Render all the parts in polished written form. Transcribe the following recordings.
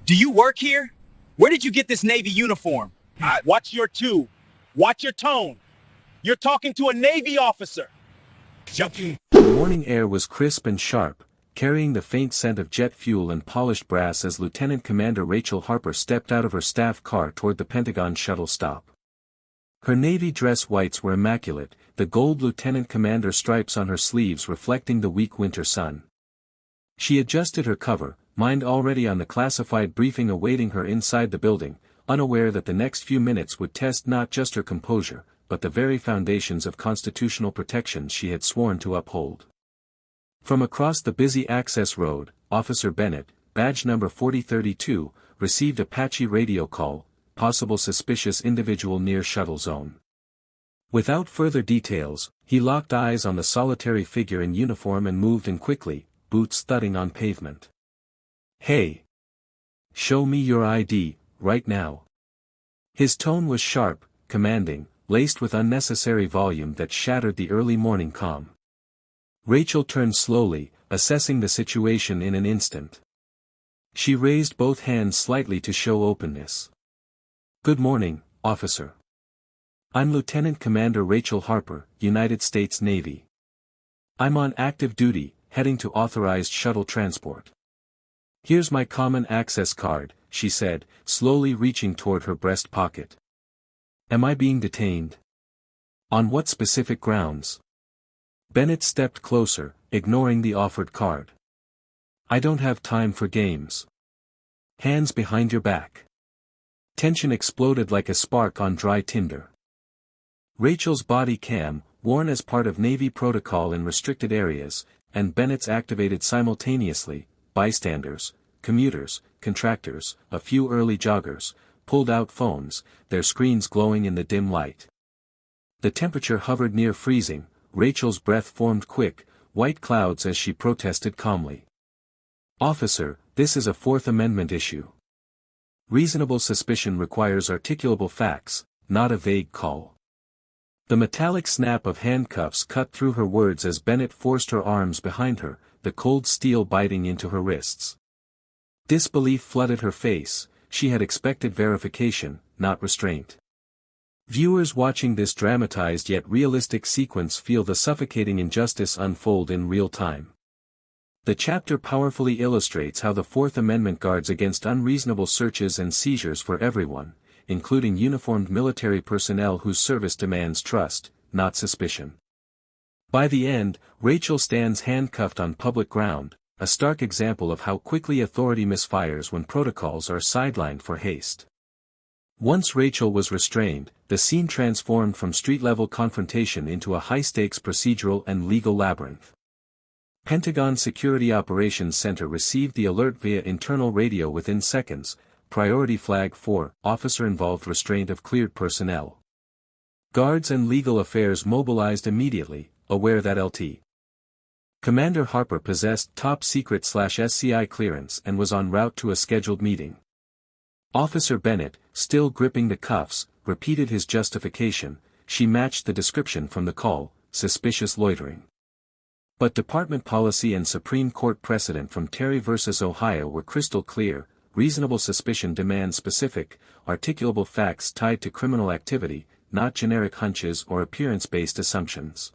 Do you work here? Where did you get this Navy uniform? Watch your tune. Watch your tone. You're talking to a Navy officer. The morning air was crisp and sharp, carrying the faint scent of jet fuel and polished brass as Lieutenant Commander Rachel Harper stepped out of her staff car toward the Pentagon shuttle stop. Her Navy dress whites were immaculate, the gold Lieutenant Commander stripes on her sleeves reflecting the weak winter sun. She adjusted her cover, mind already on the classified briefing awaiting her inside the building, unaware that the next few minutes would test not just her composure, but the very foundations of constitutional protections she had sworn to uphold. From across the busy access road, Officer Bennett, badge number 4032, received a patchy radio call, possible suspicious individual near shuttle zone. Without further details, he locked eyes on the solitary figure in uniform and moved in quickly, boots thudding on pavement. "Hey! Show me your ID, right now." His tone was sharp, commanding, laced with unnecessary volume that shattered the early morning calm. Rachel turned slowly, assessing the situation in an instant. She raised both hands slightly to show openness. "Good morning, officer. I'm Lieutenant Commander Rachel Harper, United States Navy. I'm on active duty, heading to authorized shuttle transport. Here's my common access card," she said, slowly reaching toward her breast pocket. "Am I being detained? On what specific grounds?" Bennett stepped closer, ignoring the offered card. "I don't have time for games. Hands behind your back." Tension exploded like a spark on dry tinder. Rachel's body cam, worn as part of Navy protocol in restricted areas, and Bennett's activated simultaneously, bystanders, commuters, contractors, a few early joggers, pulled out phones, their screens glowing in the dim light. The temperature hovered near freezing, Rachel's breath formed quick, white clouds as she protested calmly. "Officer, this is a Fourth Amendment issue. Reasonable suspicion requires articulable facts, not a vague call." The metallic snap of handcuffs cut through her words as Bennett forced her arms behind her, the cold steel biting into her wrists. Disbelief flooded her face, she had expected verification, not restraint. Viewers watching this dramatized yet realistic sequence feel the suffocating injustice unfold in real time. The chapter powerfully illustrates how the Fourth Amendment guards against unreasonable searches and seizures for everyone, including uniformed military personnel whose service demands trust, not suspicion. By the end, Rachel stands handcuffed on public ground, a stark example of how quickly authority misfires when protocols are sidelined for haste. Once Rachel was restrained, the scene transformed from street-level confrontation into a high-stakes procedural and legal labyrinth. Pentagon Security Operations Center received the alert via internal radio within seconds, priority flag 4, officer-involved restraint of cleared personnel. Guards and legal affairs mobilized immediately, aware that Lt. Commander Harper possessed top-secret/SCI clearance and was en route to a scheduled meeting. Officer Bennett, still gripping the cuffs, repeated his justification. She matched the description from the call, suspicious loitering. But department policy and Supreme Court precedent from Terry v. Ohio were crystal clear. Reasonable suspicion demands specific, articulable facts tied to criminal activity, not generic hunches or appearance-based assumptions.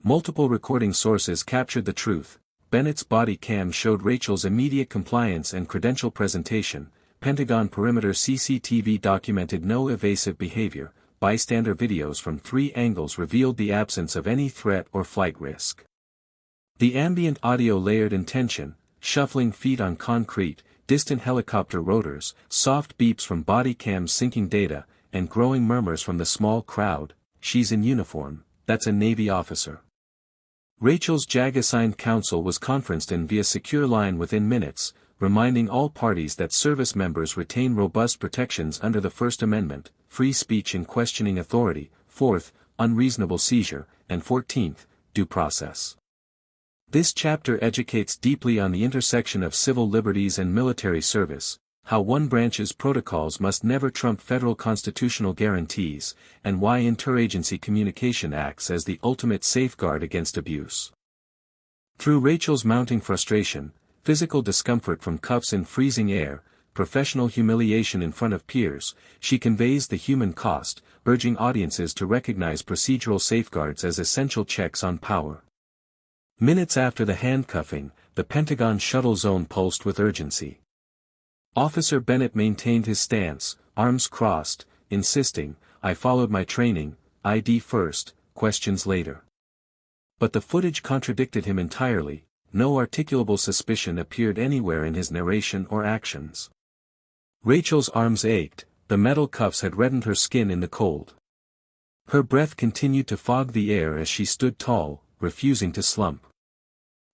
Multiple recording sources captured the truth. Bennett's body cam showed Rachel's immediate compliance and credential presentation. Pentagon perimeter CCTV documented no evasive behavior. Bystander videos from 3 angles revealed the absence of any threat or flight risk. The ambient audio layered in tension, shuffling feet on concrete, distant helicopter rotors, soft beeps from body cams syncing data, and growing murmurs from the small crowd. "She's in uniform, that's a Navy officer." Rachel's JAG-assigned counsel was conferenced in via secure line within minutes, reminding all parties that service members retain robust protections under the First Amendment, free speech and questioning authority, 4th, unreasonable seizure, and 14th, due process. This chapter educates deeply on the intersection of civil liberties and military service, how one branch's protocols must never trump federal constitutional guarantees, and why interagency communication acts as the ultimate safeguard against abuse. Through Rachel's mounting frustration, physical discomfort from cuffs in freezing air, professional humiliation in front of peers, she conveys the human cost, urging audiences to recognize procedural safeguards as essential checks on power. Minutes after the handcuffing, the Pentagon shuttle zone pulsed with urgency. Officer Bennett maintained his stance, arms crossed, insisting, "I followed my training, ID first, questions later." But the footage contradicted him entirely. No articulable suspicion appeared anywhere in his narration or actions. Rachel's arms ached, the metal cuffs had reddened her skin in the cold. Her breath continued to fog the air as she stood tall, refusing to slump.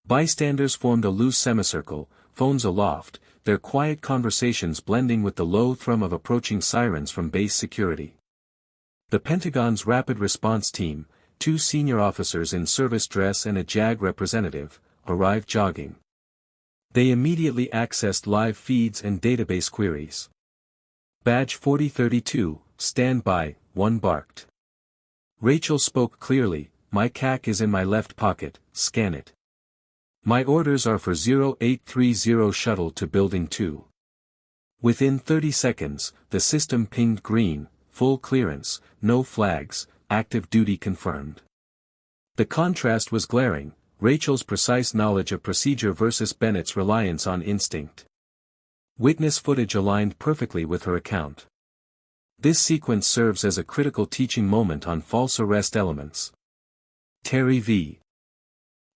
Bystanders formed a loose semicircle, phones aloft, their quiet conversations blending with the low thrum of approaching sirens from base security. The Pentagon's rapid response team, 2 senior officers in service dress and a JAG representative, arrived jogging. They immediately accessed live feeds and database queries. "Badge 4032, stand by," one barked. Rachel spoke clearly, "My CAC is in my left pocket, scan it. My orders are for 0830 shuttle to Building 2. Within 30 seconds, the system pinged green, full clearance, no flags, active duty confirmed. The contrast was glaring, Rachel's precise knowledge of procedure versus Bennett's reliance on instinct. Witness footage aligned perfectly with her account. This sequence serves as a critical teaching moment on false arrest elements. Terry v.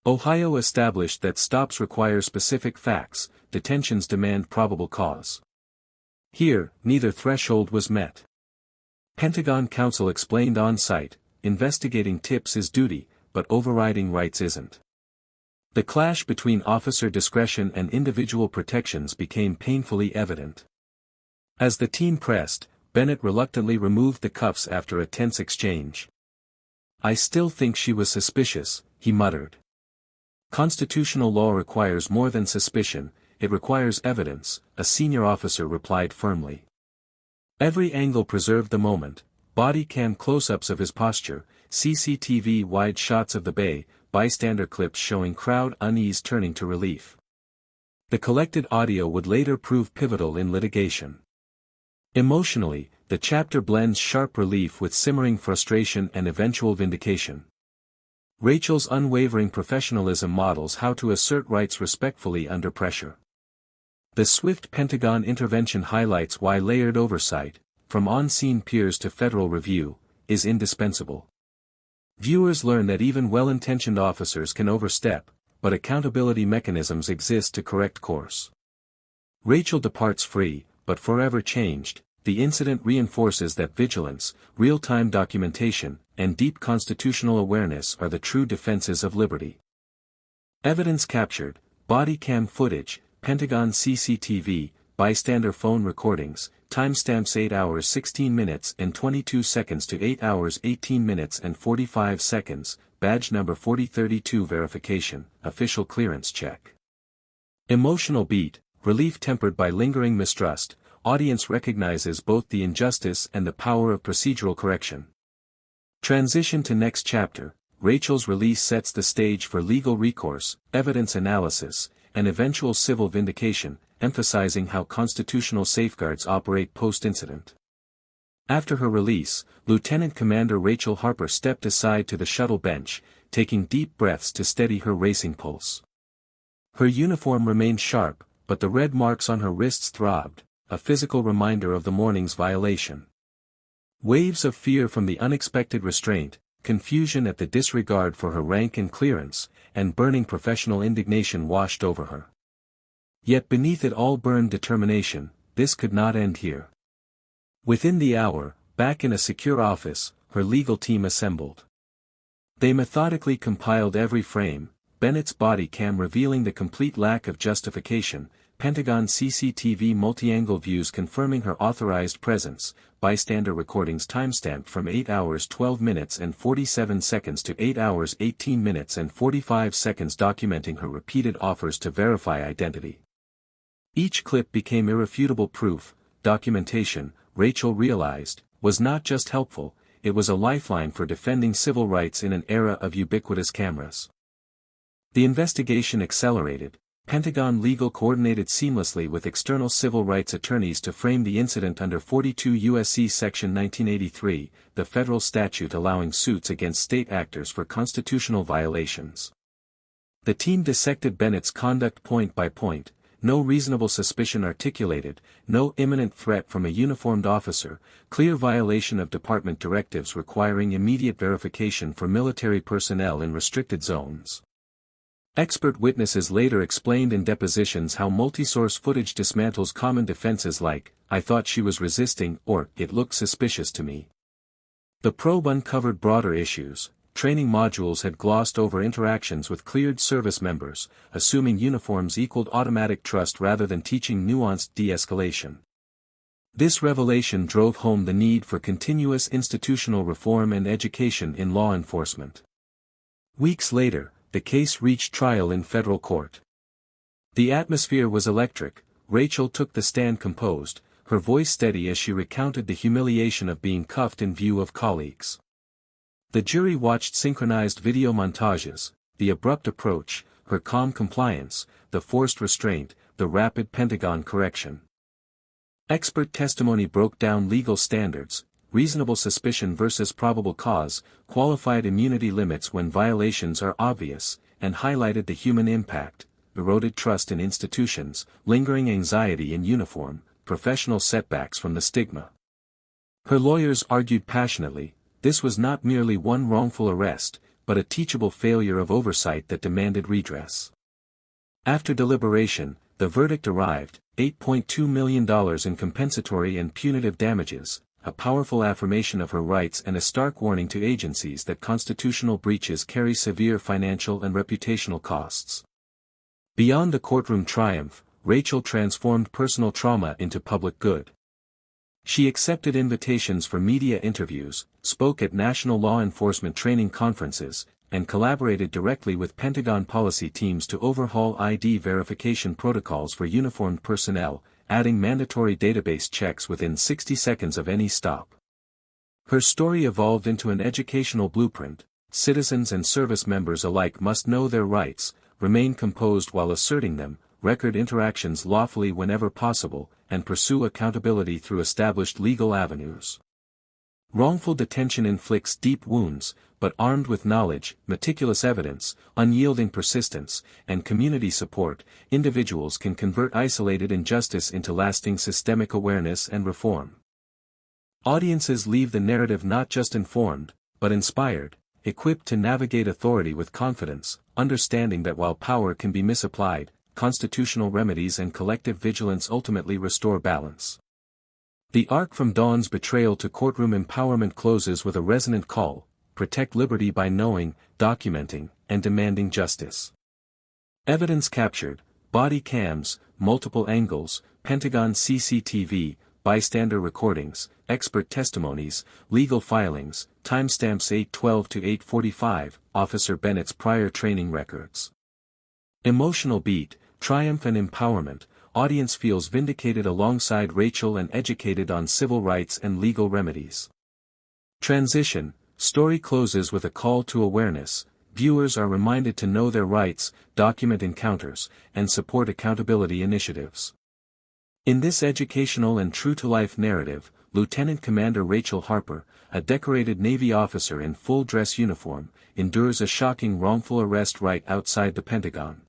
Ohio established that stops require specific facts, detentions demand probable cause. Here, neither threshold was met. Pentagon counsel explained on-site, investigating tips is duty, but overriding rights isn't. The clash between officer discretion and individual protections became painfully evident. As the team pressed, Bennett reluctantly removed the cuffs after a tense exchange. "I still think she was suspicious," he muttered. "Constitutional law requires more than suspicion, it requires evidence," a senior officer replied firmly. Every angle preserved the moment, body cam close-ups of his posture, CCTV wide shots of the bay, bystander clips showing crowd unease turning to relief. The collected audio would later prove pivotal in litigation. Emotionally, the chapter blends sharp relief with simmering frustration and eventual vindication. Rachel's unwavering professionalism models how to assert rights respectfully under pressure. The swift Pentagon intervention highlights why layered oversight, from on-scene peers to federal review, is indispensable. Viewers learn that even well-intentioned officers can overstep, but accountability mechanisms exist to correct course. Rachel departs free, but forever changed. The incident reinforces that vigilance, real-time documentation, and deep constitutional awareness are the true defenses of liberty. Evidence captured, body cam footage, Pentagon CCTV, bystander phone recordings, timestamps 8 hours 16 minutes and 22 seconds to 8 hours 18 minutes and 45 seconds, badge number 4032 verification, official clearance check. Emotional beat, relief tempered by lingering mistrust, audience recognizes both the injustice and the power of procedural correction. Transition to next chapter, Rachel's release sets the stage for legal recourse, evidence analysis, and eventual civil vindication, emphasizing how constitutional safeguards operate post-incident. After her release, Lieutenant Commander Rachel Harper stepped aside to the shuttle bench, taking deep breaths to steady her racing pulse. Her uniform remained sharp, but the red marks on her wrists throbbed, a physical reminder of the morning's violation. Waves of fear from the unexpected restraint, confusion at the disregard for her rank and clearance, and burning professional indignation washed over her. Yet beneath it all burned determination, this could not end here. Within the hour, back in a secure office, her legal team assembled. They methodically compiled every frame, Bennett's body cam revealing the complete lack of justification, Pentagon CCTV multi-angle views confirming her authorized presence, bystander recordings timestamped from 8 hours 12 minutes and 47 seconds to 8 hours 18 minutes and 45 seconds documenting her repeated offers to verify identity. Each clip became irrefutable proof. Documentation, Rachel realized, was not just helpful, it was a lifeline for defending civil rights in an era of ubiquitous cameras. The investigation accelerated, Pentagon legal coordinated seamlessly with external civil rights attorneys to frame the incident under 42 U.S.C. Section 1983, the federal statute allowing suits against state actors for constitutional violations. The team dissected Bennett's conduct point by point: no reasonable suspicion articulated, no imminent threat from a uniformed officer, clear violation of department directives requiring immediate verification for military personnel in restricted zones. Expert witnesses later explained in depositions how multi-source footage dismantles common defenses like, "I thought she was resisting," or "it looked suspicious to me." The probe uncovered broader issues. Training modules had glossed over interactions with cleared service members, assuming uniforms equaled automatic trust rather than teaching nuanced de-escalation. This revelation drove home the need for continuous institutional reform and education in law enforcement. Weeks later, the case reached trial in federal court. The atmosphere was electric. Rachel took the stand composed, her voice steady as she recounted the humiliation of being cuffed in view of colleagues. The jury watched synchronized video montages, the abrupt approach, her calm compliance, the forced restraint, the rapid Pentagon correction. Expert testimony broke down legal standards: reasonable suspicion versus probable cause, qualified immunity limits when violations are obvious, and highlighted the human impact: eroded trust in institutions, lingering anxiety in uniform, professional setbacks from the stigma. Her lawyers argued passionately, this was not merely one wrongful arrest, but a teachable failure of oversight that demanded redress. After deliberation, the verdict arrived: $8.2 million in compensatory and punitive damages, a powerful affirmation of her rights and a stark warning to agencies that constitutional breaches carry severe financial and reputational costs. Beyond the courtroom triumph, Rachel transformed personal trauma into public good. She accepted invitations for media interviews, spoke at national law enforcement training conferences, and collaborated directly with Pentagon policy teams to overhaul ID verification protocols for uniformed personnel, adding mandatory database checks within 60 seconds of any stop. Her story evolved into an educational blueprint: citizens and service members alike must know their rights, remain composed while asserting them, record interactions lawfully whenever possible, and pursue accountability through established legal avenues. Wrongful detention inflicts deep wounds, but armed with knowledge, meticulous evidence, unyielding persistence, and community support, individuals can convert isolated injustice into lasting systemic awareness and reform. Audiences leave the narrative not just informed, but inspired, equipped to navigate authority with confidence, understanding that while power can be misapplied, constitutional remedies and collective vigilance ultimately restore balance. The arc from Dawn's betrayal to courtroom empowerment closes with a resonant call: protect liberty by knowing, documenting, and demanding justice. Evidence captured: body cams, multiple angles, Pentagon CCTV, bystander recordings, expert testimonies, legal filings, timestamps 8:12 to 8:45, Officer Bennett's prior training records. Emotional beat: triumph and empowerment. Audience feels vindicated alongside Rachel and educated on civil rights and legal remedies. Transition: story closes with a call to awareness. Viewers are reminded to know their rights, document encounters, and support accountability initiatives. In this educational and true-to-life narrative, Lieutenant Commander Rachel Harper, a decorated Navy officer in full-dress uniform, endures a shocking wrongful arrest right outside the Pentagon.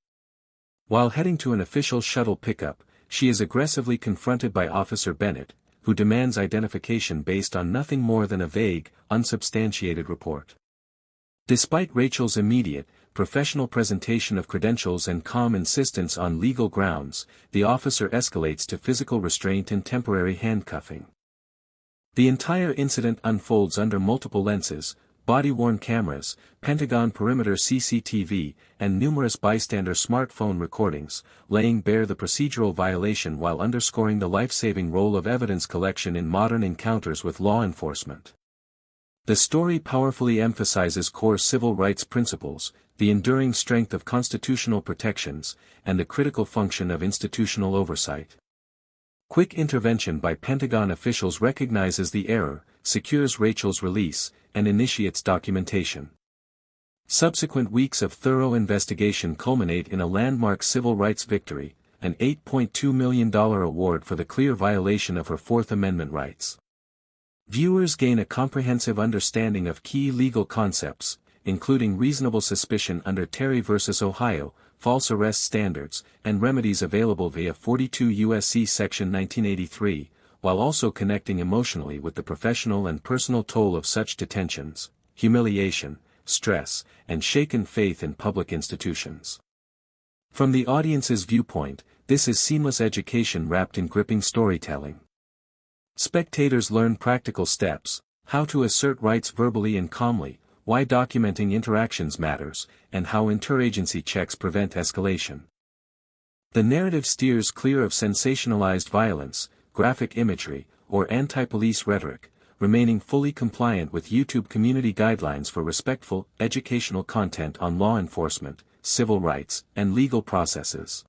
While heading to an official shuttle pickup, she is aggressively confronted by Officer Bennett, who demands identification based on nothing more than a vague, unsubstantiated report. Despite Rachel's immediate, professional presentation of credentials and calm insistence on legal grounds, the officer escalates to physical restraint and temporary handcuffing. The entire incident unfolds under multiple lenses: body-worn cameras, Pentagon perimeter CCTV, and numerous bystander smartphone recordings, laying bare the procedural violation while underscoring the life-saving role of evidence collection in modern encounters with law enforcement. The story powerfully emphasizes core civil rights principles, the enduring strength of constitutional protections, and the critical function of institutional oversight. Quick intervention by Pentagon officials recognizes the error, secures Rachel's release, and initiates documentation. Subsequent weeks of thorough investigation culminate in a landmark civil rights victory, an $8.2 million award for the clear violation of her Fourth Amendment rights. Viewers gain a comprehensive understanding of key legal concepts, including reasonable suspicion under Terry v. Ohio, false arrest standards, and remedies available via 42 U.S.C. Section 1983, while also connecting emotionally with the professional and personal toll of such detentions, humiliation, stress, and shaken faith in public institutions. From the audience's viewpoint, this is seamless education wrapped in gripping storytelling. Spectators learn practical steps, how to assert rights verbally and calmly, why documenting interactions matters, and how interagency checks prevent escalation. The narrative steers clear of sensationalized violence, graphic imagery, or anti-police rhetoric, remaining fully compliant with YouTube community guidelines for respectful, educational content on law enforcement, civil rights, and legal processes.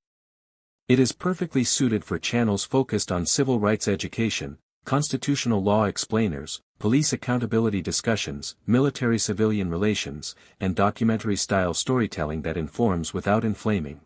It is perfectly suited for channels focused on civil rights education, constitutional law explainers, police accountability discussions, military-civilian relations, and documentary-style storytelling that informs without inflaming.